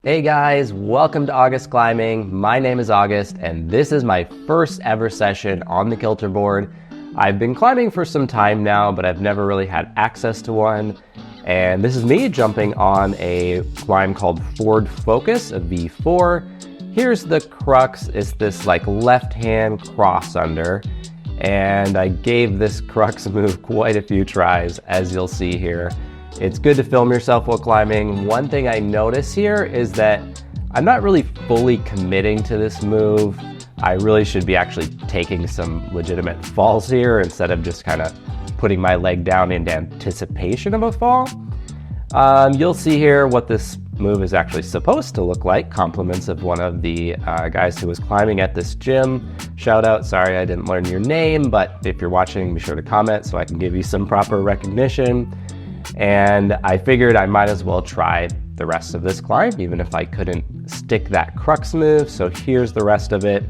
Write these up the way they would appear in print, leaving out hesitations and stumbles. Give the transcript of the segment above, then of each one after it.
Hey guys, welcome to August Climbing. My name is August and this is my first ever session on the Kilter board. I've been climbing for some time now, but I've never really had access to one. And this is me jumping on a climb called Ford Focus, a V4. Here's the crux, it's this like left-hand cross under. And I gave this crux move quite a few tries, as you'll see here. It's good to film yourself while climbing. One thing I notice here is that I'm not really fully committing to this move. I really should be actually taking some legitimate falls here instead of just kind of putting my leg down in anticipation of a fall. You'll see here what this move is actually supposed to look like. Compliments of one of the guys who was climbing at this gym. Shout out, sorry I didn't learn your name, but if you're watching, be sure to comment so I can give you some proper recognition. And I figured I might as well try the rest of this climb, even if I couldn't stick that crux move. So here's the rest of it.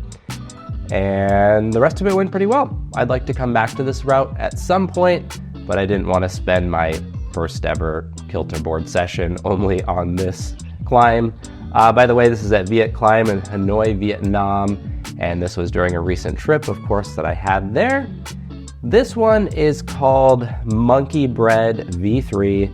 And the rest of it went pretty well. I'd like to come back to this route at some point, but I didn't want to spend my first ever Kilter board session only on this climb. By the way, this is at VietClimb in Hanoi, Vietnam. And this was during a recent trip, of course, that I had there. This one is called Monkey Bread V3.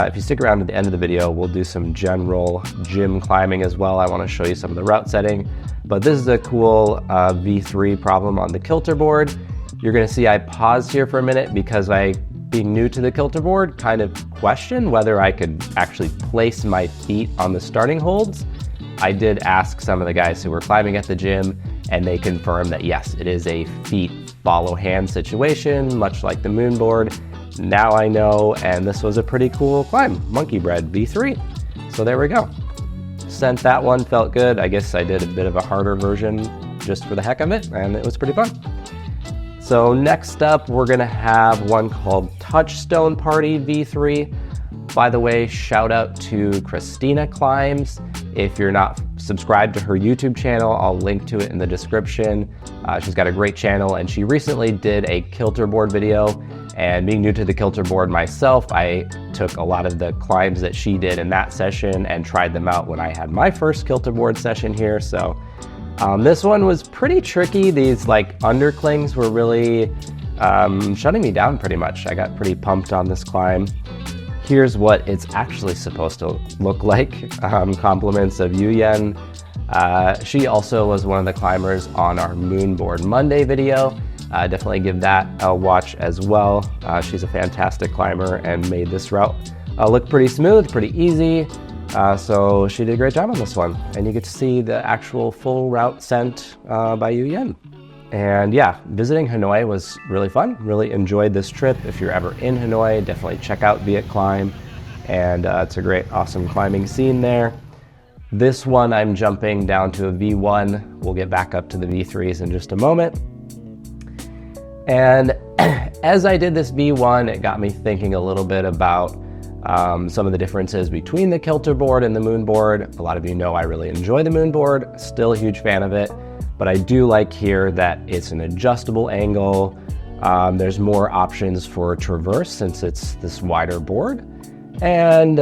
If you stick around to the end of the video, we'll do some general gym climbing as well. I want to show you some of the route setting, but this is a cool V3 problem on the Kilter board. You're going to see I paused here for a minute because I, being new to the Kilter board, kind of questioned whether I could actually place my feet on the starting holds. I did ask some of the guys who were climbing at the gym, and they confirmed that yes, it is a feet follow hand situation, much like the moon board. Now I know, and this was a pretty cool climb, Monkey Bread V3. So there we go. Sent that one, felt good. I guess I did a bit of a harder version just for the heck of it, and it was pretty fun. So next up, we're gonna have one called Touchstone Party V3. By the way, shout out to Christina Climbs. If you're not subscribed to her YouTube channel, I'll link to it in the description. She's got a great channel, and she recently did a Kilter board video. And being new to the Kilter board myself, I took a lot of the climbs that she did in that session and tried them out when I had my first Kilter board session here. So this one was pretty tricky. These like underclings were really shutting me down pretty much. I got pretty pumped on this climb. Here's what it's actually supposed to look like. Compliments of Yu Yen. She also was one of the climbers on our Moonboard Monday video. Definitely give that a watch as well. She's a fantastic climber and made this route look pretty smooth, pretty easy. So she did a great job on this one. And you get to see the actual full route sent by Yu Yen. And yeah, visiting Hanoi was really fun. Really enjoyed this trip. If you're ever in Hanoi, definitely check out VietClimb. And it's a great, awesome climbing scene there. This one, I'm jumping down to a V1. We'll get back up to the V3s in just a moment. And as I did this V1, it got me thinking a little bit about some of the differences between the Kilter board and the moon board. A lot of you know I really enjoy the moon board. Still a huge fan of it. But I do like here that it's an adjustable angle. There's more options for traverse since it's this wider board. And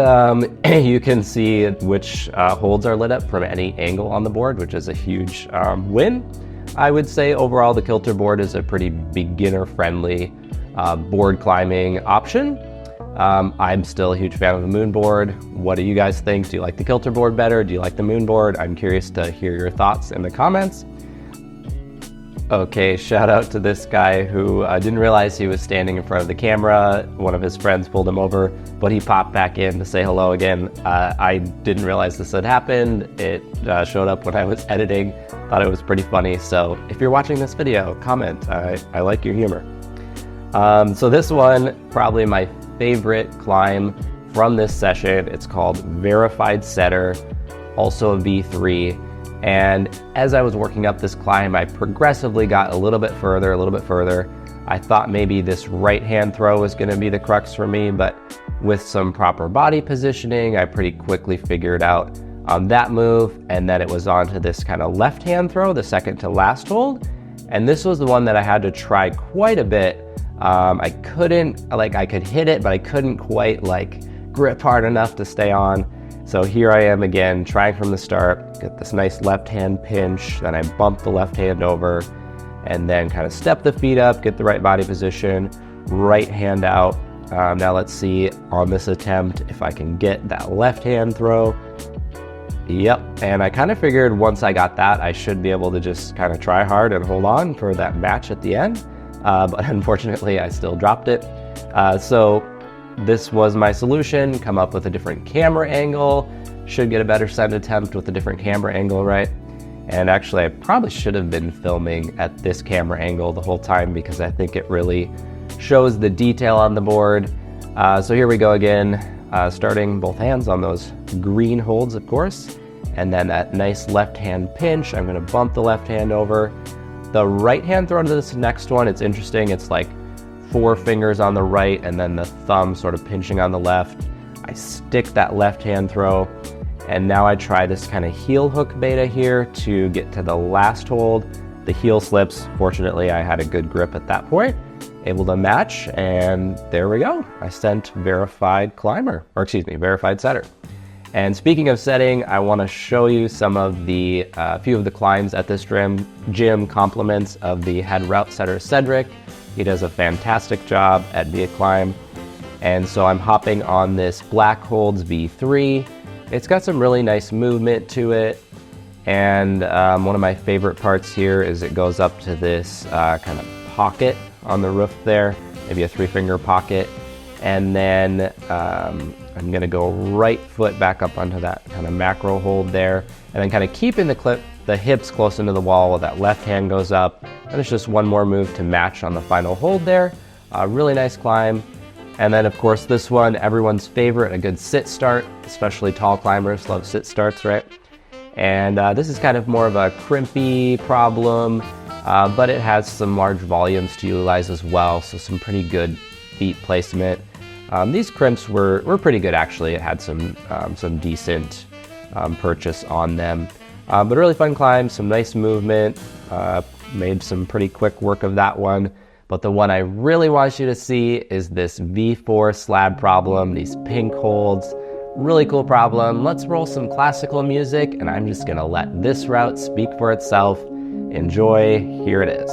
you can see which holds are lit up from any angle on the board, which is a huge win. I would say overall the Kilter board is a pretty beginner-friendly board climbing option. I'm still a huge fan of the moon board. What do you guys think? Do you like the Kilter board better? Do you like the moon board? I'm curious to hear your thoughts in the comments. Okay, shout out to this guy who didn't realize he was standing in front of the camera. One of his friends pulled him over, but he popped back in to say hello again. I didn't realize this had happened. It showed up when I was editing. Thought it was pretty funny. So if you're watching this video, comment. I like your humor. So this one, probably my favorite climb from this session. It's called Verified Setter, also a V3. And as I was working up this climb, I progressively got a little bit further. I thought maybe this right hand throw was gonna be the crux for me, but with some proper body positioning, I pretty quickly figured out that move, and then it was on to this kind of left hand throw, the second to last hold. And this was the one that I had to try quite a bit. I couldn't, I could hit it, but I couldn't quite grip hard enough to stay on. So here I am again, trying from the start, get this nice left hand pinch, then I bump the left hand over, and then kind of step the feet up, get the right body position, right hand out. Now let's see on this attempt if I can get that left hand throw. Yep, and I kind of figured once I got that, I should be able to just kind of try hard and hold on for that match at the end. But unfortunately, I still dropped it. So this was my solution, come up with a different camera angle, should get a better send attempt with a different camera angle, right? And actually, I probably should have been filming at this camera angle the whole time because I think it really shows the detail on the board. So here we go again, starting both hands on those green holds, of course, and then that nice left hand pinch. I'm gonna bump the left hand over. The right hand throw to this next one, it's interesting. It's like 4 fingers on the right and then the thumb sort of pinching on the left. I stick that left hand throw, and now I try this kind of heel hook beta here to get to the last hold. The heel slips. Fortunately, I had a good grip at that point, able to match, and there we go. I sent verified climber, or excuse me, verified setter. And speaking of setting, I want to show you some of the few of the climbs at this gym, compliments of the head route setter Cedric. He does a fantastic job at VietClimb. And so I'm hopping on this Black Holds V3. It's got some really nice movement to it. And one of my favorite parts here is it goes up to this kind of pocket on the roof there, maybe a 3-finger pocket. And then I'm gonna go right foot back up onto that kind of macro hold there, and then kind of keeping the hips close into the wall while that left hand goes up. And it's just one more move to match on the final hold there. Really nice climb. And then of course this one, everyone's favorite, a good sit start, especially tall climbers love sit starts, right? And this is kind of more of a crimpy problem, but it has some large volumes to utilize as well, so some pretty good feet placement. These crimps were pretty good actually. It had some decent purchase on them. But a really fun climb, some nice movement, made some pretty quick work of that one. But the one I really want you to see is this V4 slab problem, these pink holds. Really cool problem. Let's roll some classical music, and I'm just gonna let this route speak for itself. Enjoy, here it is.